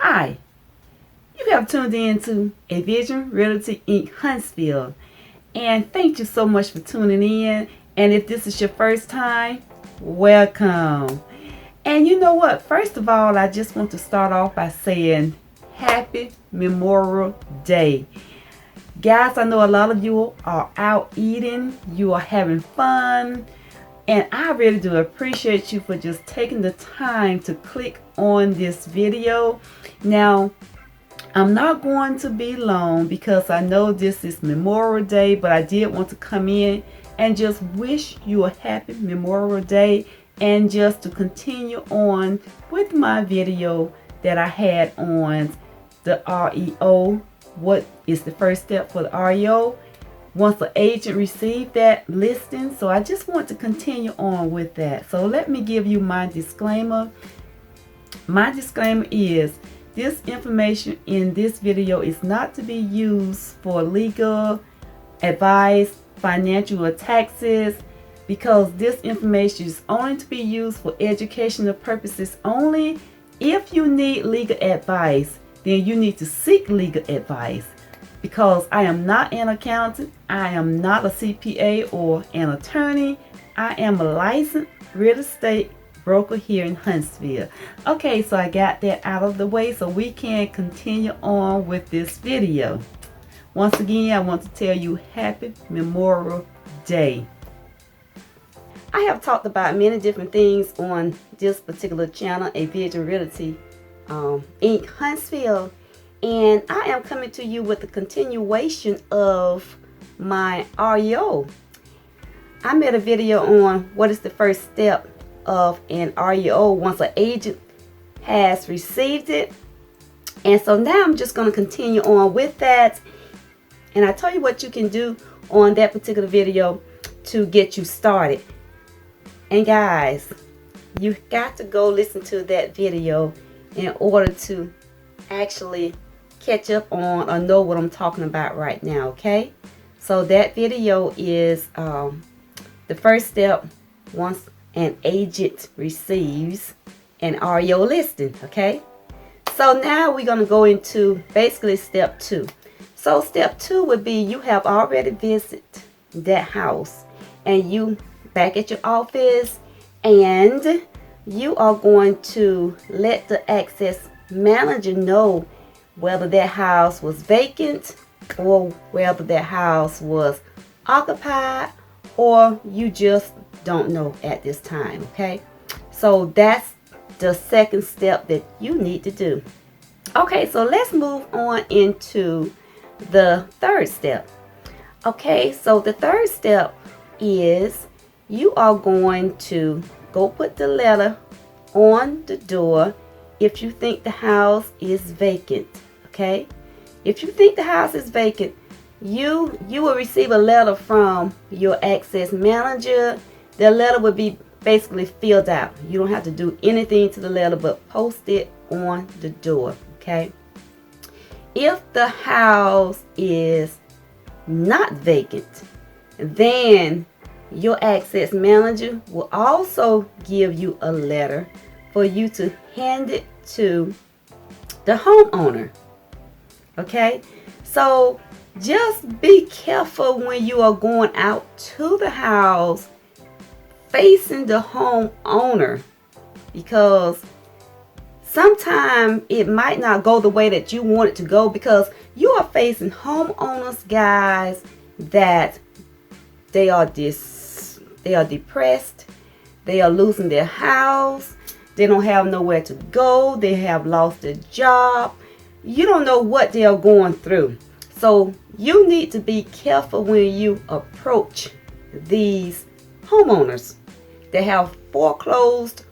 Hi, you have tuned in to Avision Realty Huntsville, and thank you so much for tuning in. And if this is your first time, welcome. And you know what? First of all, I just want to start off by saying Happy Memorial Day. Guys, I know a lot of you are out eating, you are having fun, and I really do appreciate you for just taking the time to click on this video. Now, I'm not going to be long because I know this is Memorial Day, but I did want to come in and just wish you a happy Memorial Day and just to continue on with my video that I had on the REO. What is the first step for the REO? Once the agent received that listing, so I just want to continue on with that. So let me give you my disclaimer. My disclaimer is this information in this video is not to be used for legal advice, financial or taxes, because this information is only to be used for educational purposes only. If you need legal advice, then you need to seek legal advice, because I am not an accountant, I am not a CPA or an attorney. I am a licensed real estate broker here in Huntsville. Okay, so I got that out of the way so we can continue on with this video. Once again, I want to tell you Happy Memorial Day. I have talked about many different things on this particular channel, Avision Realty Huntsville, and I am coming to you with a continuation of my REO. I made a video on what is the first step of an REO once an agent has received it, and so now I'm just going to continue on with that, and I tell you what you can do on that particular video to get you started. And guys, you got to go listen to that video in order to actually catch up on or know what I'm talking about right now, okay? So that video is the first step once an agent receives an REO listing, okay? So now we're going to go into basically step 2. So step 2 would be you have already visited that house and you back at your office, and you are going to let the access manager know whether that house was vacant or whether that house was occupied, or you just don't know at this time, okay? So that's the second step that you need to do. Okay, so let's move on into the third step. Okay, so the third step is you are going to go put the letter on the door if you think the house is vacant, okay? If you think the house is vacant, you will receive a letter from your access manager. The letter will be basically filled out. You don't have to do anything to the letter but post it on the door, okay? If the house is not vacant, then your access manager will also give you a letter for you to hand it to the homeowner. Okay, so just be careful when you are going out to the house facing the homeowner, because sometimes it might not go the way that you want it to go, because you are facing homeowners, guys, that they are depressed, they are losing their house, they don't have nowhere to go, they have lost their job, you don't know what they are going through. So you need to be careful when you approach these homeowners that have foreclosed.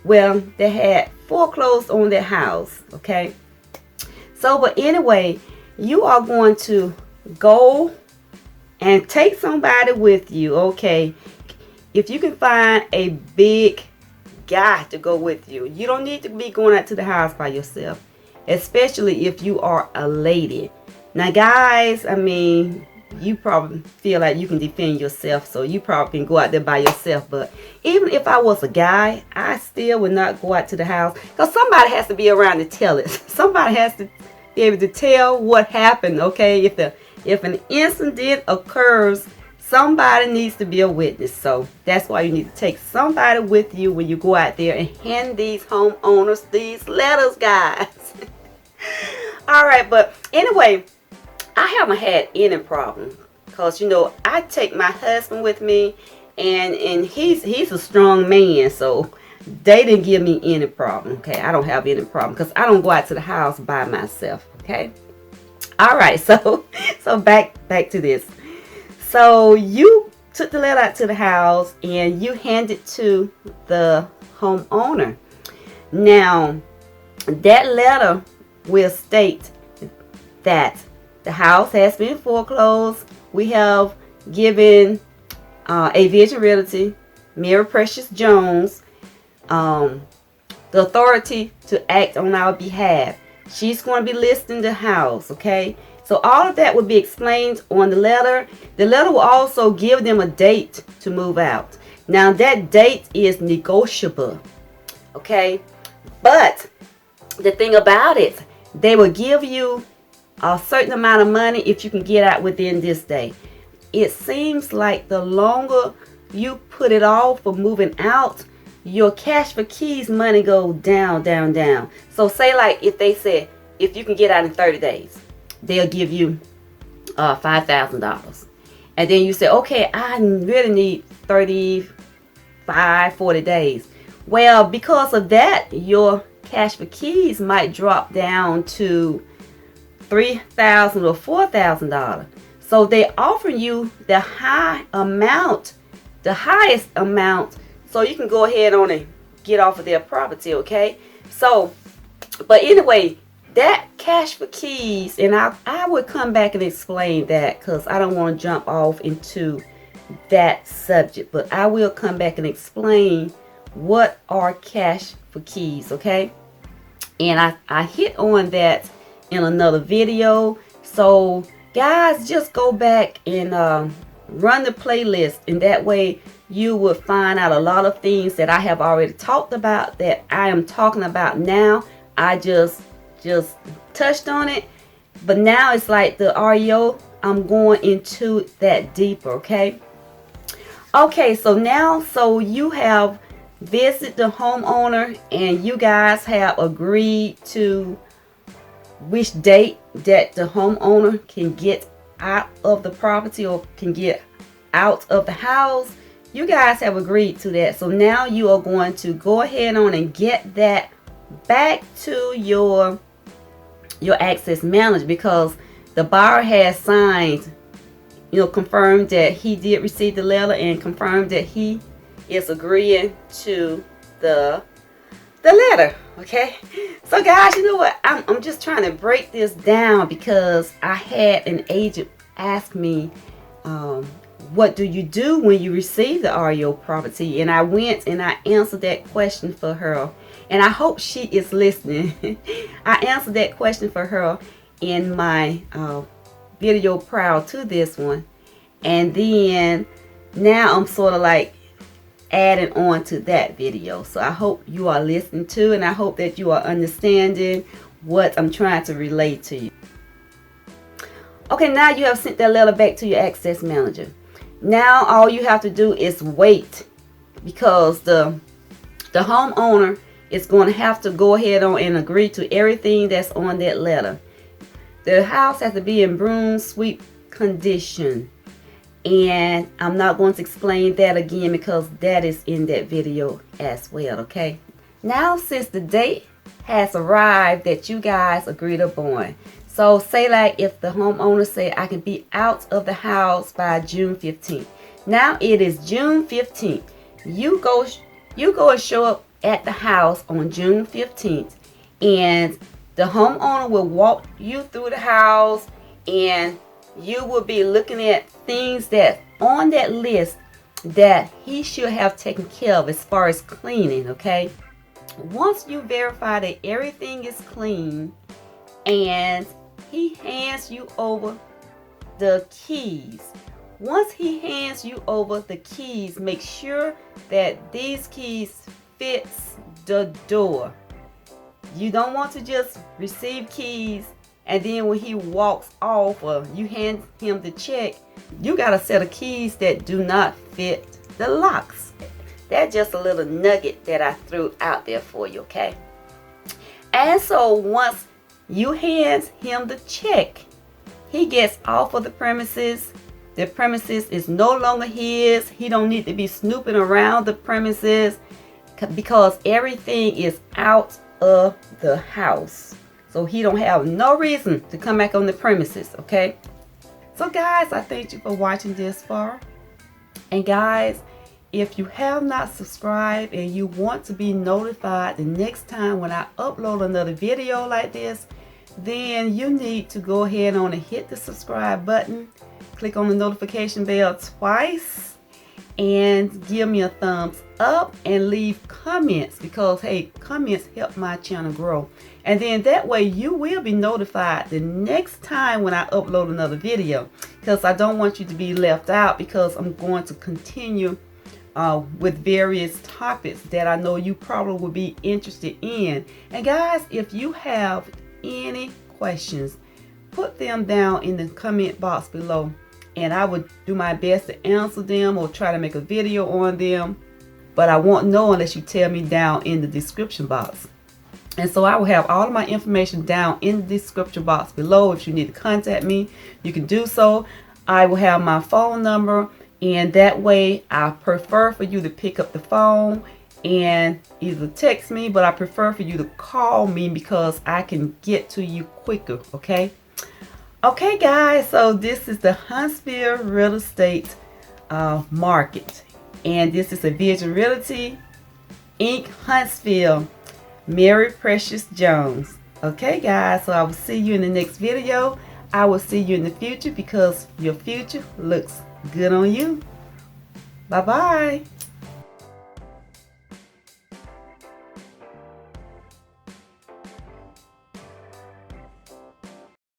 Well, they had foreclosed on their house, okay? So, but anyway, you are going to go and take somebody with you, okay? If you can find a big guy to go with you, you don't need to be going out to the house by yourself, especially if you are a lady. Now, guys, I mean, you probably feel like you can defend yourself, so you probably can go out there by yourself. But even if I was a guy, I still would not go out to the house, because somebody has to be around to tell it. Somebody has to be able to tell what happened, okay? If an incident occurs, somebody needs to be a witness. So that's why you need to take somebody with you when you go out there and hand these homeowners these letters, guys. All right, but anyway, I haven't had any problem, because you know, I take my husband with me, and he's a strong man, so they didn't give me any problem. Okay, I don't have any problem, because I don't go out to the house by myself. Okay, all right, so back to this. So you took the letter out to the house and you handed it to the homeowner. Now that letter will state that the house has been foreclosed. We have given Avision Realty, maryw.jones, the authority to act on our behalf. She's going to be listing the house, okay? So all of that will be explained on the letter. The letter will also give them a date to move out. Now that date is negotiable, okay? But the thing about it, they will give you a certain amount of money if you can get out within this day. It seems like the longer you put it off for moving out, your cash for keys money goes down. So say like if they said, if you can get out in 30 days, they'll give you $5,000. And then you say, okay, I really need 40 days. Well, because of that, your cash for keys might drop down to $3,000 or $4,000. So they offer you the highest amount, so you can go ahead on and get off of their property, okay? So, but anyway, that cash for keys, and I would come back and explain that, because I don't want to jump off into that subject, but I will come back and explain what are cash for keys, okay? And I hit on that in another video. So guys, just go back and run the playlist, and that way you will find out a lot of things that I have already talked about that I am talking about now. I just touched on it, but now it's like the REO, I'm going into that deeper, okay? Okay, so now, so you have visited the homeowner and you guys have agreed to which date that the homeowner can get out of the property or can get out of the house. You guys have agreed to that. So now you are going to go ahead on and get that back to your access manager, because the buyer has signed, you know, confirmed that he did receive the letter and confirmed that he is agreeing to the letter. Okay, so guys, you know what, I'm just trying to break this down, because I had an agent ask me, what do you do when you receive the REO property? And I went and I answered that question for her, and I hope she is listening. I answered that question for her in my video prior to this one, and then now I'm sort of like adding on to that video. So I hope you are listening to, and I hope that you are understanding what I'm trying to relate to you. Okay, now you have sent that letter back to your access manager. Now all you have to do is wait, because the homeowner is going to have to go ahead on and agree to everything that's on that letter. The house has to be in broom sweep condition, and I'm not going to explain that again because that is in that video as well, okay? Now, since the date has arrived that you guys agreed upon, so say like if the homeowner said I can be out of the house by June 15th. Now it is June 15th. You go and show up at the house on June 15th, and the homeowner will walk you through the house, and you will be looking at things that on that list that he should have taken care of as far as cleaning, okay? Once you verify that everything is clean and he hands you over the keys. Once he hands you over the keys, make sure that these keys fits the door. You don't want to just receive keys and then when he walks off or you hand him the check, you got a set of keys that do not fit the locks. That's just a little nugget that I threw out there for you, okay? And so once you hand him the check, he gets off of the premises. The premises is no longer his. He don't need to be snooping around the premises because everything is out of the house. So he don't have no reason to come back on the premises, okay? So guys, I thank you for watching this far. And guys, if you have not subscribed and you want to be notified the next time when I upload another video like this, then you need to go ahead on and hit the subscribe button, click on the notification bell twice, and give me a thumbs up and leave comments because hey, comments help my channel grow. And then that way you will be notified the next time when I upload another video, because I don't want you to be left out, because I'm going to continue with various topics that I know you probably will be interested in. And guys, if you have any questions, put them down in the comment box below and I would do my best to answer them or try to make a video on them, but I won't know unless you tell me down in the description box. And so I will have all of my information down in the description box below. If you need to contact me, you can do so. I will have my phone number, and that way I prefer for you to pick up the phone and either text me, but I prefer for you to call me because I can get to you quicker, okay? Okay guys, so this is the Huntsville real estate market, and this is Avision Realty Inc. Huntsville, maryw.jones. Okay guys, so I will see you in the next video. I will see you in the future because your future looks good on you. Bye bye.